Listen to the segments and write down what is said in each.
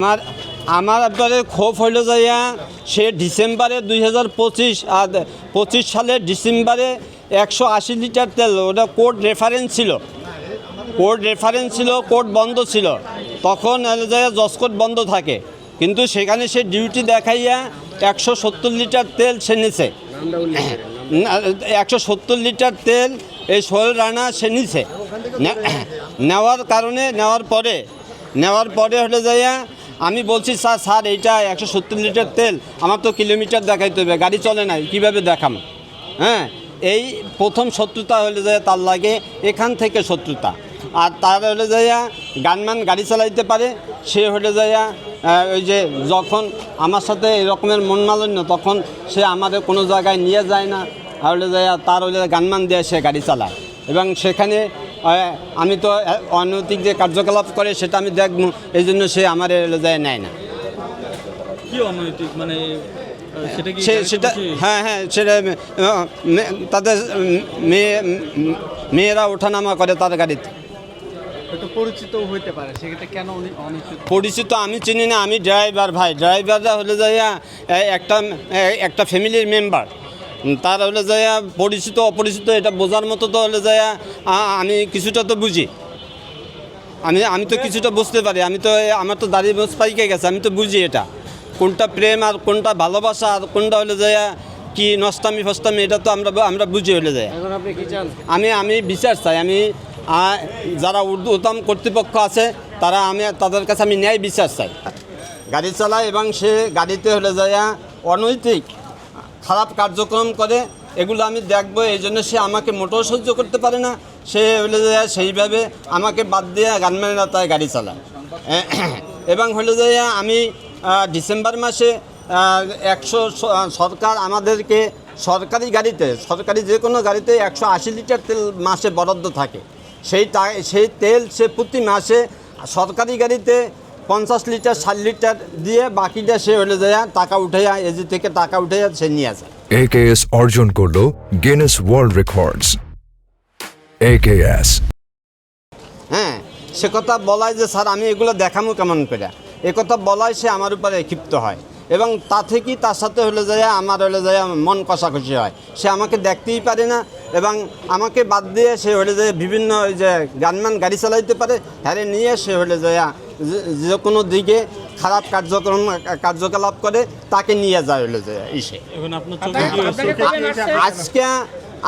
আমার আমার একবারে ক্ষোভ হইল যাইয়া সে ডিসেম্বরে 2025 আর 25 সালের ডিসেম্বরে 180 লিটার তেল, ওটা কোর্ট রেফারেন্স ছিল, কোর্ট বন্ধ ছিল, তখন যাইয়া জজকোর্ট বন্ধ থাকে, কিন্তু সেখানে সে ডিউটি দেখাইয়া 170 লিটার তেল সে নিছে, 170 লিটার তেল এই সোহেল রানা সে নিছে। নেওয়ার পরে হলে যাইয়া আমি বলছি স্যার এইটা 170 লিটার তেল, আমার তো কিলোমিটার দেখাইতে হবে, গাড়ি চলে না, কীভাবে দেখাম? হ্যাঁ, এই প্রথম শত্রুতা হলে যায় তার লাগে, এখান থেকে শত্রুতা। আর তার হলে যাইয়া গানম্যান গাড়ি চালাইতে পারে, সে হলে যাইয়া ওই যে যখন আমার সাথে এরকমের মন মালিন্য, তখন সে আমাদের কোনো জায়গায় নিয়ে যায় না, আর হলে যাইয়া তার হলে গানম্যান দিয়ে সে গাড়ি চালায়, এবং সেখানে আমি তো অনৈতিক যে কার্যকলাপ করে সেটা আমি দেখব, এই জন্য সে আমার যায় নেয় না। কি অনৈতিক মানে সেটা হ্যাঁ সেটা তাদের মেয়েরা ওঠানামা করে তার গাড়িতে। পরিচিত হইতে পারে, সেক্ষেত্রে কেন পরিচিত আমি চিনি না, আমি ড্রাইভার ভাই, ড্রাইভাররা হলে যাইয়া একটা ফ্যামিলির মেম্বার, তার হলে যাইয়া পরিচিত অপরিচিত এটা বোঝার মতো তো হলে যাইয়া আমি কিছুটা তো বুঝি, আমি তো কিছুটা বুঝতে পারি, আমার তো দাড়ি মোজ পাইকে গেছে, আমি তো বুঝি এটা কোনটা প্রেম আর কোনটা ভালোবাসা আর কোনটা হলে যাইয়া কি নষ্টামি ফষ্টামি, এটা তো আমরা বুঝি হলে যায়। এখন আপনি কি চান? আমি বিচার চাই, আমি যারা ঊর্ধ্বতম কর্তৃপক্ষ আছে তাদের কাছে আমি ন্যায় বিচার চাই। গাড়ি চালায় এবং সে গাড়িতে হলে যাইয়া অনৈতিক খারাপ কার্যক্রম করে, এগুলো আমি দেখবো, এই জন্য সে আমাকে মোটেও সহ্য করতে পারে না, সে হলে যাইয়া সেইভাবে আমাকে বাদ দিয়ে গানম্যানেরা তাই গাড়ি চালায়। এবং হলে যাইয়া আমি ডিসেম্বর মাসে সরকার আমাদেরকে সরকারি যে কোনো গাড়িতে 180 লিটার তেল মাসে বরাদ্দ থাকে, সেই তেল সে প্রতি মাসে সরকারি গাড়িতে 50 লিটার 60 লিটার দিয়ে বাকিটা সে হলে যায় টাকা উঠাইয়া এজি থেকে টাকা উঠাইয়া সে নিয়ে আসে। AKS অর্জন করলো গিনেস ওয়ার্ল্ড রেকর্ডস। AKS হ্যাঁ, সে কথা বলায় যে স্যার আমি এগুলো দেখামো কেমন করে, এ কথা বলায় সে আমার উপরে ক্ষিপ্ত হয়, এবং তা থেকেই তার সাথে হলে যায় আমার হলে যায় মন কষাকষি হয়, সে আমাকে দেখতেই পারে না, এবং আমাকে বাদ দিয়ে সে হলে যায় বিভিন্ন ওই যে গানম্যান গাড়ি চালাইতে পারে, হ্যাঁ নিয়ে সে হলে যায় যে কোনো দিকে খারাপ কার্যকলাপ করে তাকে নিয়ে যায় হলে যায় ইসে।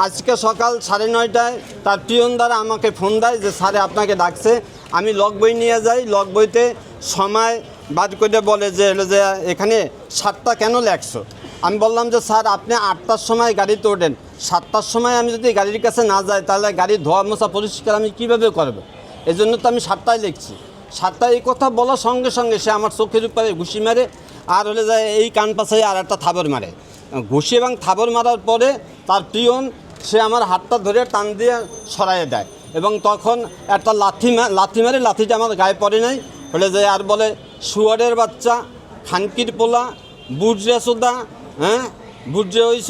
আজকে সকাল 9:30টায় তার পিয়ন দ্বারা আমাকে ফোন দেয় যে স্যারে আপনাকে ডাকছে। আমি লগ বই নিয়ে যাই, লগ বইতে সময় বাদ করে বলে যে হলো যে এখানে 7টা কেন লেখছো? আমি বললাম যে স্যার আপনি 8টার সময় গাড়িতে ওঠেন, 7টার সময় আমি যদি গাড়ির কাছে না যাই তাহলে গাড়ির ধোয়া মোছা পরিষ্কার আমি কীভাবে করবো? এই জন্য তো আমি 7টায় লিখছি। 7টায় এই কথা বলার সঙ্গে সঙ্গে সে আমার চোখের উপরে ঘুষি মারে, আর হলে যায় এই কান পাশায় আর একটা থাবর মারে, ঘুষি এবং থাবর মারার পরে তার পিয়ন সে আমার হাতটা ধরে টান দিয়ে সরাইয়ে দেয়, এবং তখন একটা লাথি মারে, লাথিটা আমার গায়ে পড়ে নাই, হলে যায় আর বলে শুয়ারের বাচ্চা, খানকির পোলা, বুঝরে সোদা, হ্যাঁ বুঝরে হইছ,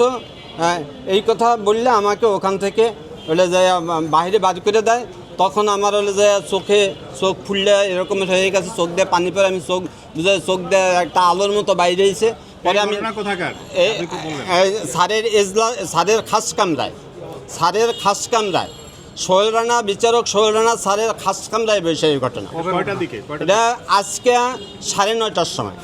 হ্যাঁ এই কথা বললে আমাকে ওখান থেকে হলে যায় বাইরে বাদ করে দেয়। তখন আমার হলে যায় চোখ ফুললে এরকম হয়ে গেছে, চোখ দিয়ে পানি পরে, আমি চোখ দিয়ে একটা আলোর মতো বাইরে এসে পরে আমি স্যারের খাস কামরায় সোহেল রানা, বিচারক সোহেল রানা স্যারের খাস কামরায় বসে এই ঘটনা। এটা আজকে 9:30টার সময়।